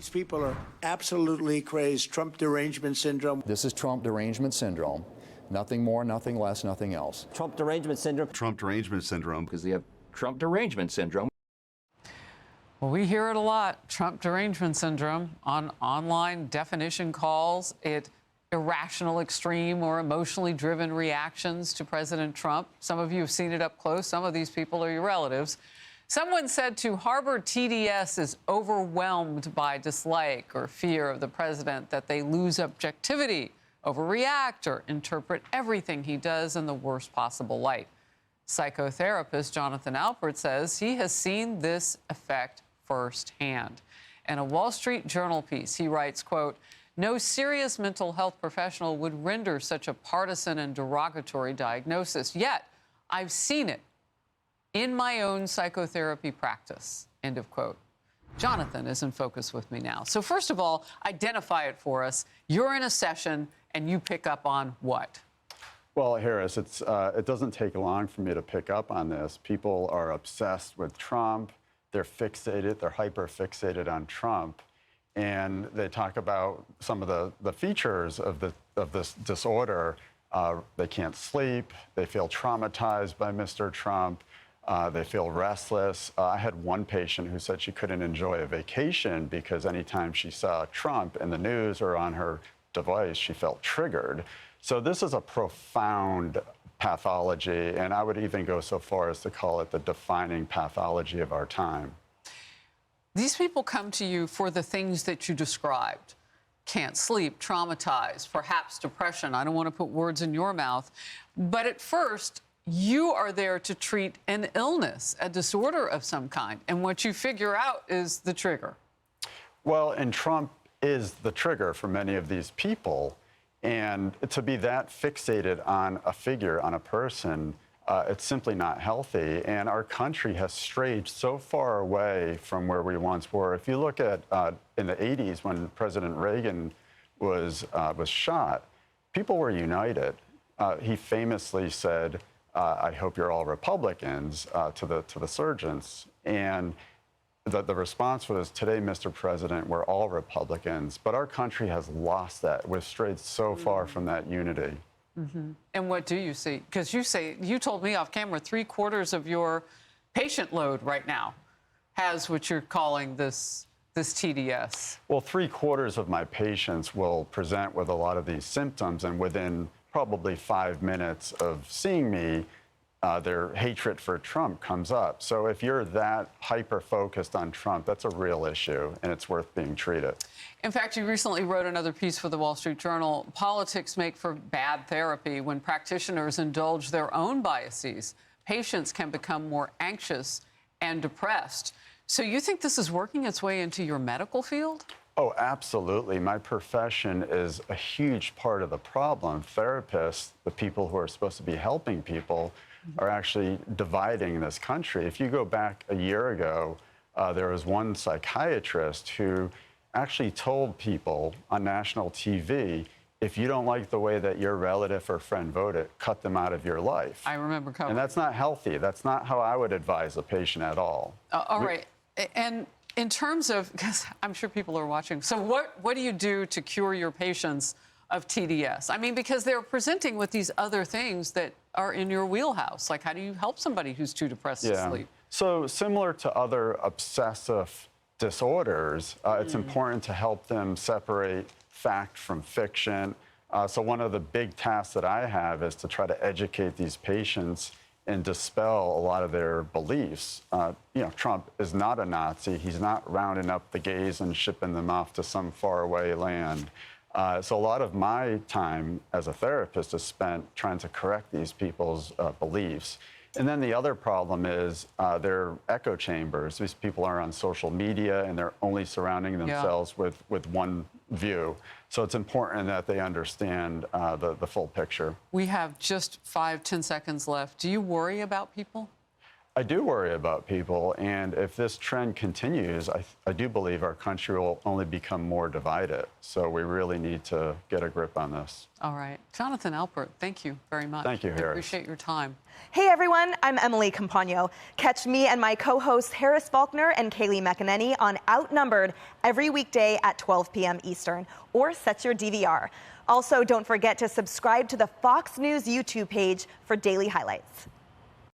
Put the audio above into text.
These people are absolutely crazed. Trump derangement syndrome. This is Trump derangement syndrome. Nothing more, nothing less, nothing else. Trump derangement syndrome. Trump derangement syndrome. Because they have Trump derangement syndrome. Well, we hear it a lot, Trump derangement syndrome, on online definition calls. Irrational, extreme, or emotionally driven reactions to President Trump. Some of you have seen it up close. Some of these people are your relatives. Someone said to Harvard TDS is overwhelmed by dislike or fear of the president, that they lose objectivity, overreact, or interpret everything he does in the worst possible light. Psychotherapist Jonathan Alpert says he has seen this effect firsthand. In a Wall Street Journal piece, he writes, quote, "No serious mental health professional would render such a partisan and derogatory diagnosis. Yet, I've seen it in my own psychotherapy practice," end of quote. Jonathan is in focus with me now. So first of all, identify it for us. You're in a session and you pick up on what? Well, Harris, it doesn't take long for me to pick up on this. People are obsessed with Trump. They're fixated, they're hyper-fixated on Trump. And they talk about some of the features of this disorder. They can't sleep. They feel traumatized by Mr. Trump. They feel restless. I had one patient who said she couldn't enjoy a vacation because anytime she saw Trump in the news or on her device, she felt triggered. So this is a profound pathology, and I would even go so far as to call it the defining pathology of our time. These people come to you for the things that you described. Can't sleep, traumatized, perhaps depression. I don't want to put words in your mouth. But at first, you are there to treat an illness, a disorder of some kind. And what you figure out is the trigger. Well, and Trump is the trigger for many of these people. And to be that fixated on a figure, on a person, it's simply not healthy. And our country has strayed so far away from where we once were. If you look at in the 80s when President Reagan was shot, people were united. He famously said, "I hope you're all Republicans," to the surgeons. And the response was, "Today, Mr. President, we're all Republicans." But our country has lost that. We've strayed so far from that unity. Mm-hmm. And what do you see? Because you told me off camera, 3/4 of your patient load right now has what you're calling this TDS. Well, 3/4 of my patients will present with a lot of these symptoms, and within probably 5 minutes of seeing me, their hatred for Trump comes up. So if you're that hyper-focused on Trump, that's a real issue, and it's worth being treated. In fact, you recently wrote another piece for the Wall Street Journal. Politics make for bad therapy. When practitioners indulge their own biases, patients can become more anxious and depressed. So you think this is working its way into your medical field? Oh, absolutely. My profession is a huge part of the problem. Therapists, the people who are supposed to be helping people, are actually dividing this country. If you go back a year ago, there was one psychiatrist who actually told people on national TV, if you don't like the way that your relative or friend voted, cut them out of your life. I remember covering. And that's not healthy. That's not how I would advise a patient at all. All right. And in terms of, because I'm sure people are watching, so what do you do to cure your patients of TDS? I mean, because they're presenting with these other things that are in your wheelhouse. Like, how do you help somebody who's too depressed to sleep? So similar to other obsessive disorders, it's important to help them separate fact from fiction. So one of the big tasks that I have is to try to educate these patients and dispel a lot of their beliefs. Trump is not a Nazi. He's not rounding up the gays and shipping them off to some faraway land. So a lot of my time as a therapist is spent trying to correct these people's beliefs. And then the other problem is they're echo chambers. These people are on social media and they're only surrounding themselves with one view. So it's important that they understand the full picture. We have just 5-10 seconds left. Do you worry about people? I do worry about people, and if this trend continues, I do believe our country will only become more divided. So we really need to get a grip on this. All right. Jonathan Alpert, thank you very much. Thank you, I Harris. appreciate your time. Hey everyone, I'm Emily Campagno. Catch me and my co-hosts Harris Faulkner and Kaylee McEnany on Outnumbered every weekday at 12 p.m. Eastern, or set your DVR. Also, don't forget to subscribe to the Fox News YouTube page for daily highlights.